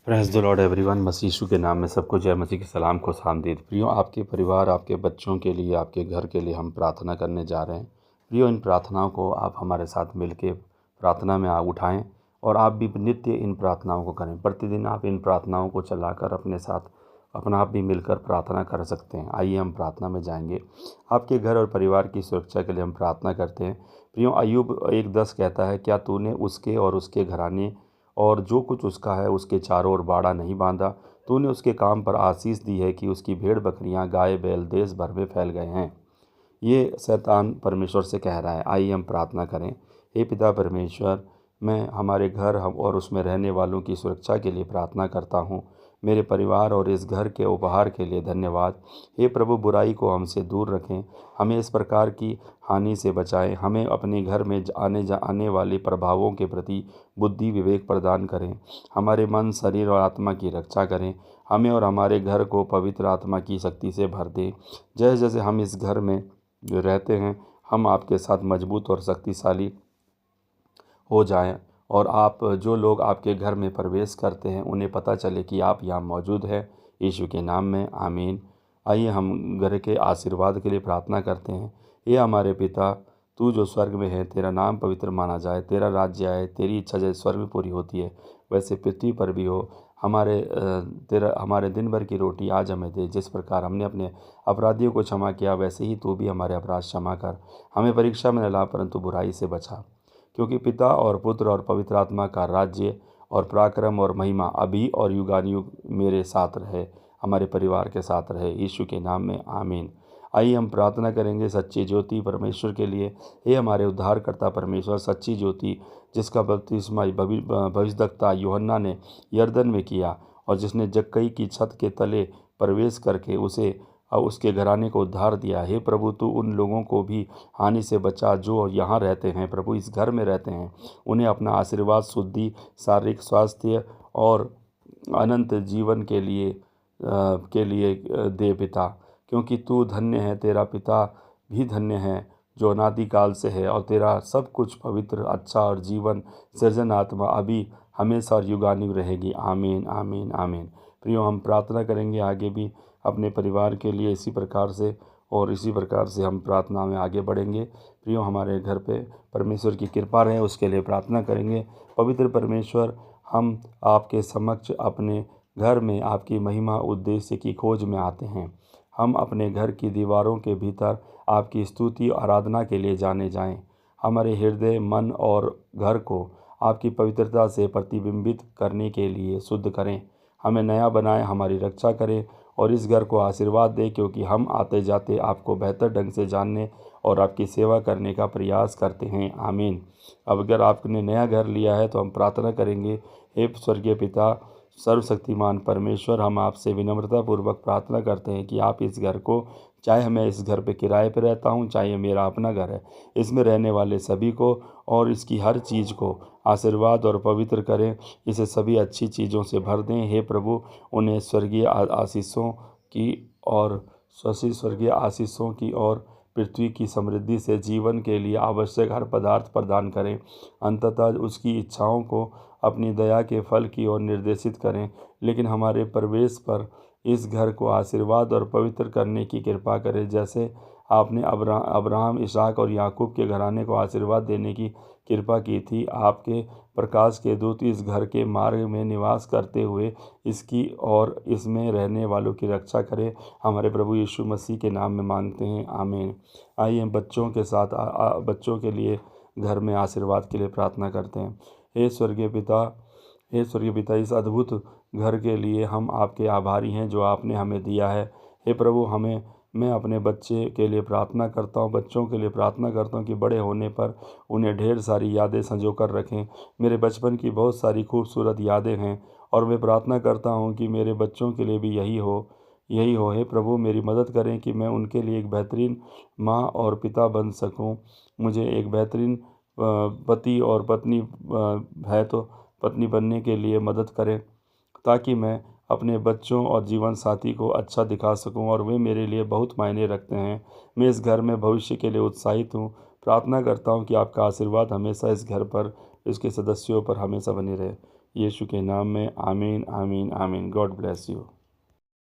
Praise the lord everyone. मसीह यीशु के नाम में सबको जय मसीह के सलाम को खुशामदीद। प्रियो, आपके परिवार, आपके बच्चों के लिए, आपके घर के लिए हम प्रार्थना करने जा रहे हैं। प्रियो, इन प्रार्थनाओं को आप हमारे साथ मिल के प्रार्थना में उठाएं और आप भी नित्य इन प्रार्थनाओं को करें। प्रतिदिन आप इन प्रार्थनाओं को चलाकर अपने साथ अपना आप भी मिलकर प्रार्थना कर सकते हैं। आइए हम प्रार्थना में जाएंगे। आपके घर और परिवार की सुरक्षा के लिए हम प्रार्थना करते हैं। प्रियो, अय्यूब 1:10 कहता है, क्या तूने उसके और उसके घराने और जो कुछ उसका है उसके चारों ओर बाड़ा नहीं बांधा? तूने उसके काम पर आशीष दी है कि उसकी भेड़ बकरियां, गाय बैल देश भर में फैल गए हैं। ये शैतान परमेश्वर से कह रहा है। आइए हम प्रार्थना करें। हे पिता परमेश्वर, मैं हमारे घर हम और उसमें रहने वालों की सुरक्षा के लिए प्रार्थना करता हूँ। मेरे परिवार और इस घर के उपहार के लिए धन्यवाद। हे प्रभु, बुराई को हमसे दूर रखें, हमें इस प्रकार की हानि से बचाएं। हमें अपने घर में आने वाले प्रभावों के प्रति बुद्धि विवेक प्रदान करें। हमारे मन, शरीर और आत्मा की रक्षा करें। हमें और हमारे घर को पवित्र आत्मा की शक्ति से भर दें। जैसे जैसे हम इस घर में जो रहते हैं, हम आपके साथ मजबूत और शक्तिशाली हो जाएं और आप जो लोग आपके घर में प्रवेश करते हैं उन्हें पता चले कि आप यहाँ मौजूद हैं। यीशु के नाम में आमीन। आइए हम घर के आशीर्वाद के लिए प्रार्थना करते हैं। ये हमारे पिता, तू जो स्वर्ग में है, तेरा नाम पवित्र माना जाए, तेरा राज्य आए, तेरी इच्छा जैसे स्वर्ग में पूरी होती है वैसे पृथ्वी पर भी हो। हमारे दिन भर की रोटी आज हमें दे। जिस प्रकार हमने अपने अपराधियों को क्षमा किया, वैसे ही तू भी हमारे अपराध क्षमा कर। हमें परीक्षा में न ला, परंतु बुराई से बचा। क्योंकि पिता और पुत्र और पवित्र आत्मा का राज्य और पराक्रम और महिमा अभी और युगानुयुग मेरे साथ रहे, हमारे परिवार के साथ रहे। यीशु के नाम में आमीन। आइए हम प्रार्थना करेंगे सच्ची ज्योति परमेश्वर के लिए। हे हमारे उद्धारकर्ता परमेश्वर, सच्ची ज्योति जिसका बपतिस्मा भविष्यद्वक्ता यूहन्ना ने यरदन में किया और जिसने जक्कई की छत के तले प्रवेश करके उसे और उसके घराने को उद्धार दिया। हे प्रभु, तू उन लोगों को भी हानि से बचा जो यहाँ रहते हैं। प्रभु, इस घर में रहते हैं, उन्हें अपना आशीर्वाद, शुद्धि, शारीरिक स्वास्थ्य और अनंत जीवन के लिए दे पिता। क्योंकि तू धन्य है, तेरा पिता भी धन्य है जो अनादिकाल से है, और तेरा सब कुछ पवित्र, अच्छा और जीवन सृजन आत्मा अभी हमेशा और युगानुयुग रहेगी। आमीन आमीन आमीन। प्रियो, हम प्रार्थना करेंगे आगे भी अपने परिवार के लिए इसी प्रकार से हम प्रार्थना में आगे बढ़ेंगे। प्रियो, हमारे घर पे परमेश्वर की कृपा रहे उसके लिए प्रार्थना करेंगे। पवित्र परमेश्वर, हम आपके समक्ष अपने घर में आपकी महिमा उद्देश्य की खोज में आते हैं। हम अपने घर की दीवारों के भीतर आपकी स्तुति और आराधना के लिए जाने जाएं। हमारे हृदय, मन और घर को आपकी पवित्रता से प्रतिबिंबित करने के लिए शुद्ध करें। हमें नया बनाएं, हमारी रक्षा करें और इस घर को आशीर्वाद दें, क्योंकि हम आते जाते आपको बेहतर ढंग से जानने और आपकी सेवा करने का प्रयास करते हैं। आमीन। अब अगर आपने नया घर लिया है तो हम प्रार्थना करेंगे। हे स्वर्गीय पिता, सर्वशक्तिमान परमेश्वर, हम आपसे विनम्रतापूर्वक प्रार्थना करते हैं कि आप इस घर को, चाहे मैं इस घर पे किराए पे रहता हूँ, चाहे मेरा अपना घर है, इसमें रहने वाले सभी को और इसकी हर चीज़ को आशीर्वाद और पवित्र करें। इसे सभी अच्छी चीज़ों से भर दें। हे प्रभु, उन्हें स्वर्गीय आशीषों की और पृथ्वी की समृद्धि से जीवन के लिए आवश्यक हर पदार्थ प्रदान करें। अंततः उसकी इच्छाओं को अपनी दया के फल की ओर निर्देशित करें। लेकिन हमारे प्रवेश पर इस घर को आशीर्वाद और पवित्र करने की कृपा करें, जैसे आपने अब्राहम, इसहाक और याकूब के घराने को आशीर्वाद देने की कृपा की थी। आपके प्रकाश के दूत इस घर के मार्ग में निवास करते हुए इसकी और इसमें रहने वालों की रक्षा करें। हमारे प्रभु यीशु मसीह के नाम में मांगते हैं, आमीन। आइए हम बच्चों के साथ बच्चों के लिए घर में आशीर्वाद के लिए प्रार्थना करते हैं। हे स्वर्गीय पिता, इस अद्भुत घर के लिए हम आपके आभारी हैं जो आपने हमें दिया है। हे प्रभु, मैं अपने बच्चों के लिए प्रार्थना करता हूँ कि बड़े होने पर उन्हें ढेर सारी यादें संजो कर रखें। मेरे बचपन की बहुत सारी खूबसूरत यादें हैं और मैं प्रार्थना करता हूँ कि मेरे बच्चों के लिए भी यही हो। हे प्रभु, मेरी मदद करें कि मैं उनके लिए एक बेहतरीन माँ और पिता बन सकूँ। मुझे एक बेहतरीन पति और पत्नी बनने के लिए मदद करें, ताकि मैं अपने बच्चों और जीवन साथी को अच्छा दिखा सकूं और वे मेरे लिए बहुत मायने रखते हैं। मैं इस घर में भविष्य के लिए उत्साहित हूं। प्रार्थना करता हूं कि आपका आशीर्वाद हमेशा इस घर पर, इसके सदस्यों पर हमेशा बनी रहे। यीशु के नाम में आमीन, आमीन, आमीन। God bless you.